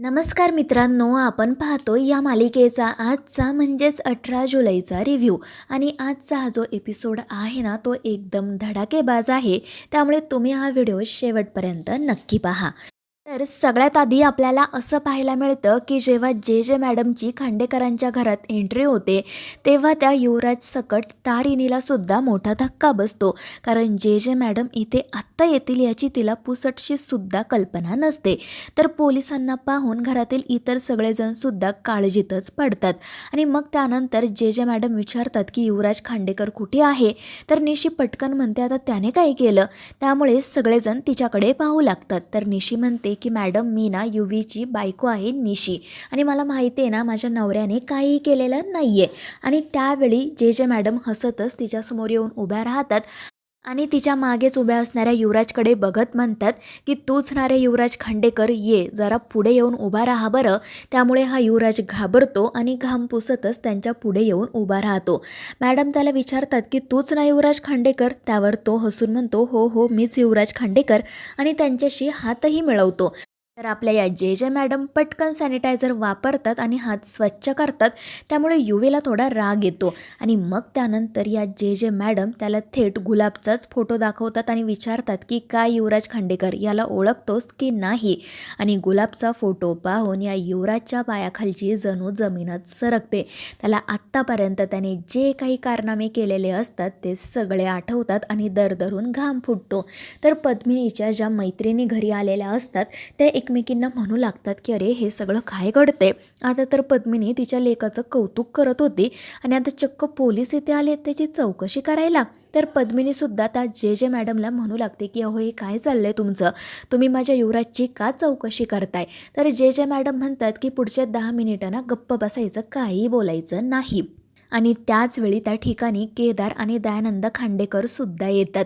नमस्कार मित्रांनो, आपण पाहतो या मालिकेचा आजचा म्हणजेच 18 जुलैचा रिव्ह्यू. आणि आजचा हा जो एपिसोड आहे ना, तो एकदम धडाकेबाज आहे. त्यामुळे तुम्ही हा व्हिडिओ शेवटपर्यंत नक्की पहा. तर सगळ्यात आधी आपल्याला असं पाहायला मिळतं की जेव्हा जे जे मॅडमची खांडेकरांच्या घरात एंट्री होते, तेव्हा त्या युवराज सकट तारिणीला सुद्धा मोठा धक्का बसतो. कारण जे जे मॅडम इथे आत्ता येतील याची तिला पुसटशी सुद्धा कल्पना नसते. तर पोलिसांना पाहून घरातील इतर सगळेजण सुद्धा काळजीतच पडतात. आणि मग त्यानंतर जे जे मॅडम विचारतात की युवराज खांडेकर कुठे आहे, तर निशी पटकन म्हणते आता त्याने काय केलं. त्यामुळे सगळेजण तिच्याकडे पाहू लागतात. तर निशी म्हणते की मॅडम, मी ना युवीची बायको आहे निशी, आणि मला माहिती आहे ना माझ्या नवऱ्याने काहीही केलेलं नाही आहे. आणि त्यावेळी जे जे मॅडम हसतच तिच्यासमोर येऊन उभ्या राहतात आणि तिच्या मागेच उभ्या असणाऱ्या युवराजकडे बघत म्हणतात की तूच ना रे युवराज खांडेकर, ये जरा पुढे येऊन उभा राहा बरं. त्यामुळे हा युवराज घाबरतो आणि घाम पुसतच त्यांच्या पुढे येऊन उभा राहतो. मॅडम त्याला विचारतात की तूच ना युवराज खांडेकर. त्यावर तो हसून म्हणतो हो हो, मीच युवराज खांडेकर, आणि त्यांच्याशी हातही मिळवतो. तर आपल्या या जे जे मॅडम पटकन सॅनिटायझर वापरतात आणि हात स्वच्छ करतात. त्यामुळे युवीला थोडा राग येतो. आणि मग त्यानंतर या जे जे मॅडम त्याला थेट गुलाबचाच फोटो दाखवतात आणि विचारतात की काय युवराज खांडेकर, याला ओळखतोस की नाही. आणि गुलाबचा फोटो पाहून या युवराजच्या पायाखालची जणू जमीनच सरकते. त्याला आत्तापर्यंत त्याने जे काही कारनामे केलेले असतात ते सगळे आठवतात आणि दरदरून घाम फुटतो. तर पद्मिनीच्या ज्या मैत्रिणी घरी आलेल्या असतात त्या एकमेकींना म्हणू लागतात की अरे हे सगळं काय घडते. आता तर पद्मिनी तिच्या लेकाचं कौतुक करत होती आणि आता चक्क पोलीस इथे आले त्याची चौकशी करायला. तर पद्मिनीसुद्धा त्या जे जे मॅडमला म्हणू लागते की अहो हे काय चाललंय तुमचं, तुम्ही माझ्या युवराजची का चौकशी करताय. तर जे जे मॅडम म्हणतात की पुढच्या 10 मिनिटांना गप्प बसायचं, काहीही बोलायचं नाही. आणि त्याचवेळी त्या ठिकाणी केदार आणि दयानंद खांडेकर सुद्धा येतात.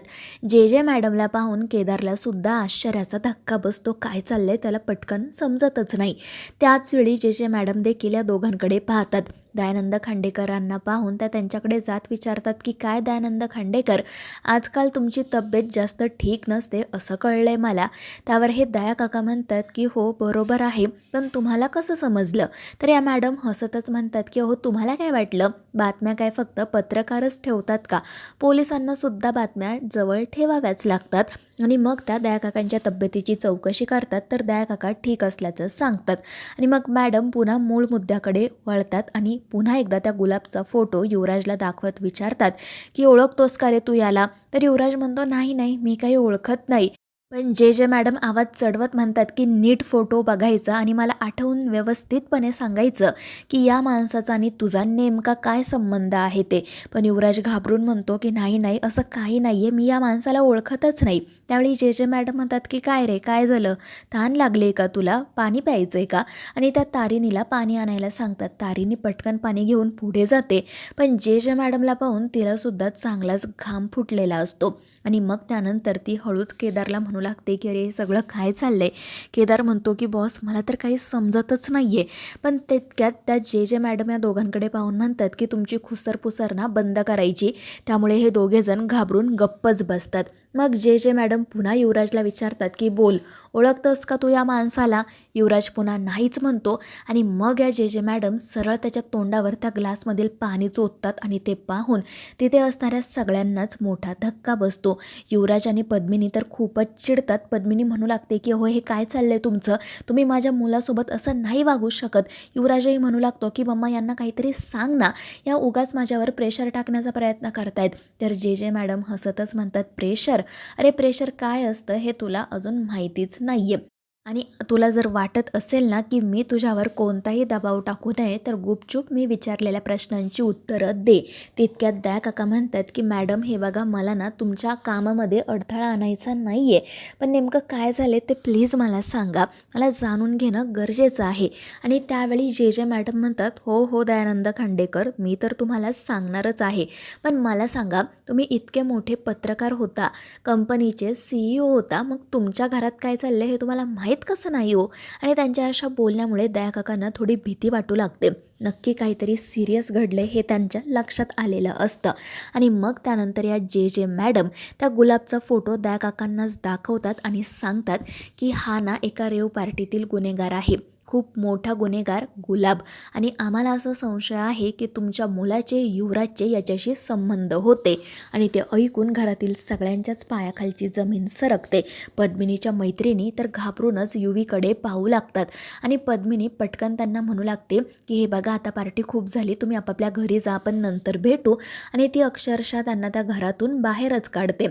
जे जे मॅडमला पाहून केदारला सुद्धा आश्चर्याचा धक्का बसतो. काय चाललंय त्याला पटकन समजतच नाही. त्याचवेळी जे जे मॅडम देखील या दोघांकडे पाहतात. दयानंद खांडेकरांना पाहून त्या त्यांच्याकडे जात विचारतात की काय दयानंद खांडेकर, आजकाल तुमची तब्येत जास्त ठीक नसते असं कळलंय मला. त्यावर हे दया काका म्हणतात की हो बरोबर आहे, पण तुम्हाला कसं समजलं. तर या मॅडम हसतच म्हणतात की अहो तुम्हाला काय वाटलं, बातम्या काय फक्त पत्रकारच ठेवतात का, पोलिसांना सुद्धा बातम्या जवळ ठेवाव्याच लागतात. आणि मग त्या दयाकाकांच्या तब्येतीची चौकशी करतात. तर दयाकाका ठीक असल्याचं सांगतात. आणि मग मॅडम पुन्हा मूळ मुद्द्याकडे वळतात आणि पुन्हा एकदा त्या गुलाबचा फोटो युवराजला दाखवत विचारतात की ओळखतोस का रे तू याला. तर युवराज म्हणतो नाही नाही, मी काही ओळखत नाही. पण जे जे मॅडम आवाज चढवत म्हणतात की नीट फोटो बघायचा आणि मला आठवून व्यवस्थितपणे सांगायचं की या माणसाचा आणि तुझा नेमका काय संबंध आहे ते. पण युवराज घाबरून म्हणतो की नाही नाही, असं काही नाही आहे, मी या माणसाला ओळखतच नाही. त्यावेळी जे जे मॅडम म्हणतात की काय रे काय झालं, तहान लागले का तुला, पाणी प्यायचं आहे का. आणि त्या तारिणीला पाणी आणायला सांगतात. तारिणी पटकन पाणी घेऊन पुढे जाते. पण जे जे मॅडमला पाहून तिलासुद्धा चांगलाच घाम फुटलेला असतो. आणि मग त्यानंतर ती हळूच केदारला म्हणू लागते की अरे हे सगळं काय चाललंय. केदार म्हणतो की बॉस मला तर काही समजतच नाही आहे. पण तितक्यात त्या जे जे मॅडम या दोघांकडे पाहून म्हणतात की तुमची खुसरपुसर ना बंद करायची. त्यामुळे हे दोघेजण घाबरून गप्पच बसतात. मग जे जे मॅडम पुन्हा युवराजला विचारतात की बोल, ओळखतोस का तू या माणसाला. युवराज पुन्हा नाहीच म्हणतो. आणि मग या जे जे मॅडम सरळ त्याच्या तोंडावर त्या ग्लासमधील पाणी चोचतात आणि ते पाहून तिथे असणाऱ्या सगळ्यांनाच मोठा धक्का बसतो. युवराज आणि पद्मिनी तर खूपच चिडतात. पद्मिनी म्हणू लागते की हो हे काय चाललंय तुमचं, तुम्ही माझ्या मुलासोबत असं नाही वागू शकत. युवराजही म्हणू लागतो की मम्मा यांना काहीतरी सांग ना, या उगाच माझ्यावर प्रेशर टाकण्याचा प्रयत्न करतायत. तर जे जे मॅडम हसतच म्हणतात प्रेशर, अरे प्रेशर काय असतं हे तुला अजून माहितीच नाही आहे. आणि तुला जर वाटत असेल ना की मी तुझ्यावर कोणताही दबाव टाकू नये, तर गुपचूप मी विचारलेल्या प्रश्नांची उत्तरं दे. तितक्यात दया काका म्हणतात की मॅडम हे बघा, मला ना तुमच्या कामामध्ये अडथळा आणायचा नाही आहे, पण नेमकं काय झाले ते प्लीज मला सांगा, मला जाणून घेणं गरजेचं आहे. आणि त्यावेळी जे जे मॅडम म्हणतात हो हो दयानंद खांडेकर, मी तर तुम्हाला सांगणारच आहे, पण मला सांगा तुम्ही इतके मोठे पत्रकार होता, कंपनीचे CEO होता, मग तुमच्या घरात काय चाललं हे तुम्हाला माहीत कसं नाही हो. आणि त्यांच्या अशा बोलण्यामुळे दया काकांना थोडी भीती वाटू लागते. नक्की काहीतरी सिरियस घडले हे त्यांच्या लक्षात आलेलं असतं. आणि मग त्यानंतर या जे मॅडम त्या गुलाबचा फोटो दया काकांनाच दाखवतात आणि सांगतात की हा ना एका रेव पार्टीतील गुन्हेगार आहे, खूप मोठा गुन्हेगार गुलाब, आणि आम्हाला असा संशय आहे की तुमच्या मुलाचे युवराजचे याच्याशी संबंध होते. आणि ते ऐकून घरातील सगळ्यांच्याच पायाखालची जमीन सरकते. पद्मिनीच्या मैत्रिणी तर घाबरूनच युवीकडे पाहू लागतात आणि पद्मिनी पटकन त्यांना म्हणू लागते की हे बघा, आता पार्टी खूप झाली, तुम्ही आपापल्या घरी जा, आपण नंतर भेटू. आणि ती अक्षरशः त्यांना त्या घरातून बाहेरच काढते.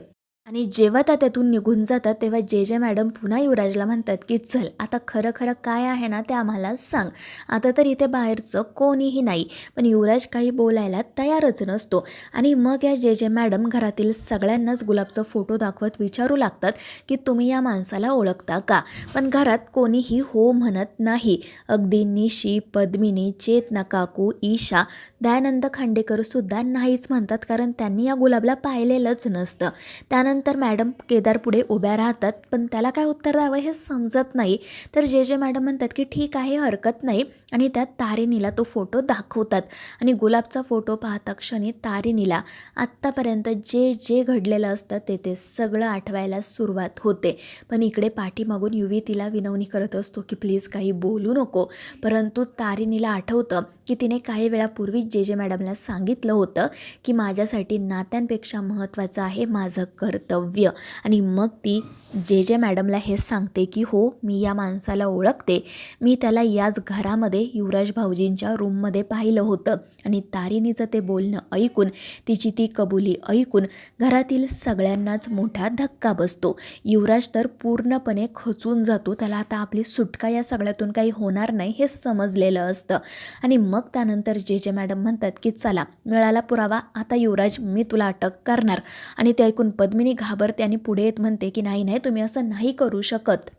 आणि जेव्हा त्या त्यातून निघून जातात तेव्हा जे मॅडम पुन्हा युवराजला म्हणतात की चल आता खरं खरं काय आहे ना ते आम्हाला सांग. आता तर इथे बाहेरचं कोणीही नाही. पण युवराज काही बोलायला तयारच नसतो. आणि मग या जे मॅडम घरातील सगळ्यांनाच गुलाबचा फोटो दाखवत विचारू लागतात की तुम्ही या माणसाला ओळखता का. पण घरात कोणीही हो म्हणत नाही. अगदी निशी, पद्मिनी, चेतना काकू, ईशा, दयानंद खांडेकरसुद्धा नाहीच म्हणतात, कारण त्यांनी या गुलाबला पाहिलेलंच नसतं. त्यानंतर मॅडम केदार पुढे उभ्या राहतात, पण त्याला काय उत्तर द्यावं हे समजत नाही. तर जे मॅडम म्हणतात की ठीक आहे, हरकत नाही. आणि त्यात तारिणीला तो फोटो दाखवतात. आणि गुलाबचा फोटो पाहता क्षणी तारिणीला आत्तापर्यंत जे घडलेलं असतं ते सगळं आठवायला सुरुवात होते. पण इकडे पाठीमागून युवी तिला विनवणी करत असतो की प्लीज काही बोलू नको. परंतु तारिणीला आठवतं की तिने काही वेळापूर्वी जे मॅडमला सांगितलं होतं की माझ्यासाठी नात्यांपेक्षा महत्त्वाचं आहे माझं कर्तव्य. आणि मग ती जे मॅडमला हे सांगते की हो, मी या माणसाला ओळखते, मी त्याला याच घरामध्ये युवराज भाऊजींच्या रूममध्ये पाहिलं होतं. आणि तारिणीचं ते बोलणं ऐकून, तिची ती कबुली ऐकून घरातील सगळ्यांनाच मोठा धक्का बसतो. युवराज तर पूर्णपणे खचून जातो. त्याला आता आपली सुटका या सगळ्यातून काही होणार नाही हे समजलेलं असतं. आणि मग त्यानंतर जे मॅडम म्हणतात की चला, मिळाला पुरावा, आता युवराज मी तुला अटक करणार. आणि ते ऐकून पद्मिनी घाबरते आणि पुढे येत म्हणते की नाही नाही, तुम्ही असं नाही करू शकत.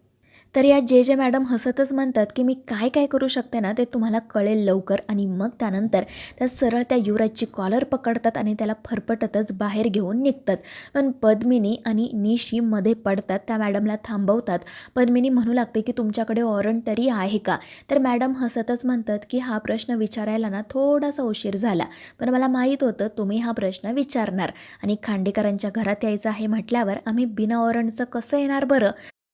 तर या जे मॅडम हसतच म्हणतात की मी काय काय करू शकते ना ते तुम्हाला कळेल लवकर. आणि मग त्यानंतर त्या सरळ त्या युवराजची कॉलर पकडतात आणि त्याला फरफटतच बाहेर घेऊन निघतात. पण पद्मिनी आणि निशी मध्ये पडतात, त्या मॅडमला थांबवतात. पद्मिनी म्हणू लागते की तुमच्याकडे वॉरंट तरी आहे का. तर मॅडम हसतच म्हणतात की हा प्रश्न विचारायला ना थोडासा उशीर झाला, पण मला माहीत होतं तुम्ही हा प्रश्न विचारणार. आणि खांडेकरांच्या घरात यायचं आहे म्हटल्यावर आम्ही बिना वॉरंटचं कसं येणार बरं.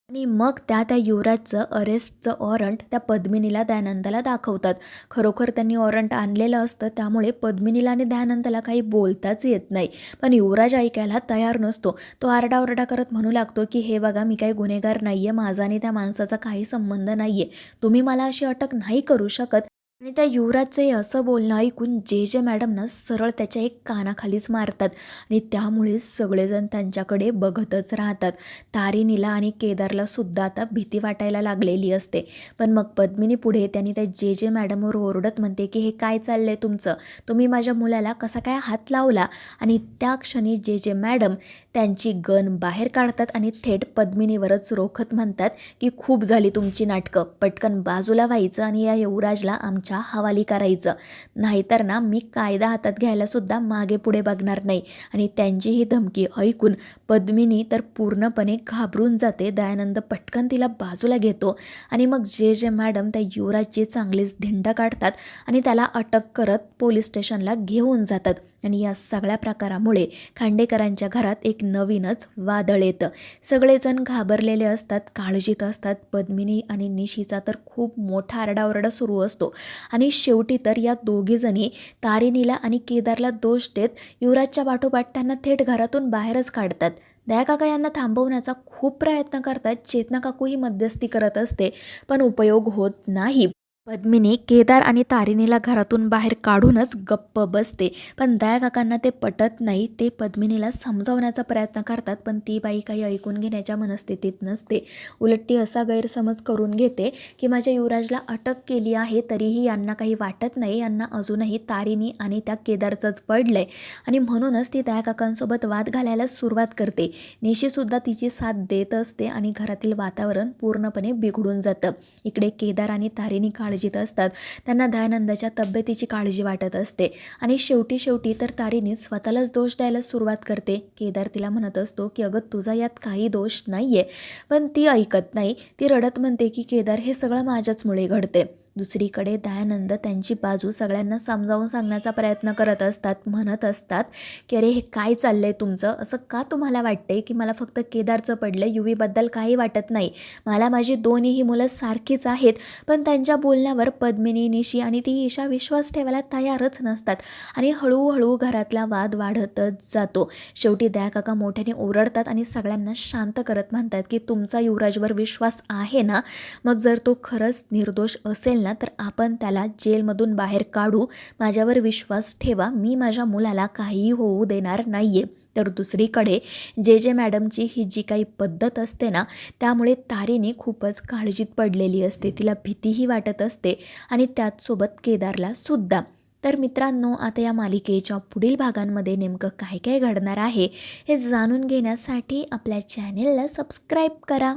आणि मग त्या युवराजचं अरेस्टचं वॉरंट त्या पद्मिनीला, दयानंदाला दाखवतात. खरोखर त्यांनी वॉरंट आणलेलं असतं, त्यामुळे पद्मिनीला आणि दयानंदाला काही बोलताच येत नाही. पण युवराज ऐकायला तयार नसतो. तो आरडाओरडा करत म्हणू लागतो की हे बघा, मी काही गुन्हेगार नाही आहे, माझा आणि त्या माणसाचा काही संबंध नाही आहे, तुम्ही मला अशी अटक नाही करू शकत. आणि त्या युवराजचे असं बोलणं ऐकून जे मॅडम ना सरळ त्याच्या एक कानाखालीच मारतात. आणि त्यामुळे सगळेजण त्यांच्याकडे बघतच राहतात. तारिणीला आणि केदारला सुद्धा आता भीती वाटायला लागलेली असते. पण मग पद्मिनी पुढे त्यांनी त्या जे मॅडमवर ओरडत म्हणते की हे काय चाललंय तुमचं, तुम्ही माझ्या मुलाला कसा काय हात लावला. आणि त्या क्षणी जे मॅडम त्यांची गन बाहेर काढतात आणि थेट पद्मिनीवरच रोखत म्हणतात की खूप झाली तुमची नाटकं, पटकन बाजूला व्हायचं आणि या युवराजला आमच्या हवाली करायचं, नाहीतर ना मी कायदा हातात घ्यायला सुद्धा मागे पुढे बघणार नाही. आणि त्यांची ही धमकी ऐकून पद्मिनी तर पूर्णपणे घाबरून जाते. दयानंद पटकन तिला बाजूला घेतो आणि मग जे मॅडम त्या युवराजची चांगलीच धिंड काढतात आणि त्याला अटक करत पोलीस स्टेशनला घेऊन जातात. आणि या सगळ्या प्रकारामुळे खांडेकरांच्या घरात एक नवीनच वादळ येतं. सगळेजण घाबरलेले असतात, काळजीत असतात. पद्मिनी आणि निशीचा तर खूप मोठा आरडाओरडा सुरू असतो. आणि शेवटी तर या दोघीजणी तारिणीला आणि केदारला दोष देत युवराजच्या पाठोपाठ त्यांना थेट घरातून बाहेरच काढतात. दया काका यांना थांबवण्याचा खूप प्रयत्न करतात. चेतना काकू ही मध्यस्थी करत असते, पण उपयोग होत नाही. पद्मिनी केदार आणि तारिणीला घरातून बाहेर काढूनच गप्प बसते. पण दया काकांना ते पटत नाही. ते पद्मिनीला समजावण्याचा प्रयत्न करतात, पण ती बाई काही ऐकून घेण्याच्या मनस्थितीत नसते. उलट ती असा गैरसमज करून घेते की माझ्या युवराजला अटक केली आहे तरीही यांना काही वाटत नाही, यांना अजूनही तारिणी आणि त्या केदारचंच पडलंय. आणि म्हणूनच ती दया काकांसोबत वाद घालायला सुरुवात करते. निशीसुद्धा तिची साथ देत असते आणि घरातील वातावरण पूर्णपणे बिघडून जातं. इकडे केदार आणि तारिणी काळजीत असतात. त्यांना दयानंदाच्या तब्येतीची काळजी वाटत असते. आणि शेवटी तर तारिणी स्वतःलाच दोष द्यायला सुरुवात करते. केदार तिला म्हणत असतो की अगं तुझा यात काही दोष नाही आहे, पण ती ऐकत नाही. ती रडत म्हणते की केदार हे सगळं माझ्याचमुळे घडते. दुसरीकडे दयानंद त्यांची बाजू सगळ्यांना समजावून सांगण्याचा प्रयत्न करत असतात, म्हणत असतात की अरे हे काय चाललं आहे तुमचं, असं का तुम्हाला वाटते की मला फक्त केदारचं पडलं, युवीबद्दल काही वाटत नाही, मला माझी दोन्हीही मुलं सारखीच आहेत. पण त्यांच्या बोलण्यावर पद्मिनी, निशी आणि ती ईशा विश्वास ठेवायला तयारच नसतात आणि हळूहळू घरातला वाद वाढतच जातो. शेवटी दया काका मोठ्याने ओरडतात आणि सगळ्यांना शांत करत म्हणतात की तुमचा युवराजवर विश्वास आहे ना, मग जर तो खरंच निर्दोष असेल ना तर आपण त्याला जेलमधून बाहेर काढू, माझ्यावर विश्वास ठेवा, मी माझ्या मुलाला काहीही होऊ देणार नाही आहे. तर दुसरीकडे जे मॅडमची ही जी काही पद्धत असते ना, त्यामुळे तारीने खूपच काळजीत पडलेली असते, तिला भीतीही वाटत असते आणि त्याचसोबत केदारला सुद्धा. तर मित्रांनो, आता या मालिकेच्या पुढील भागांमध्ये नेमकं काय काय घडणार आहे हे जाणून घेण्यासाठी आपल्या चॅनेलला सबस्क्राईब करा.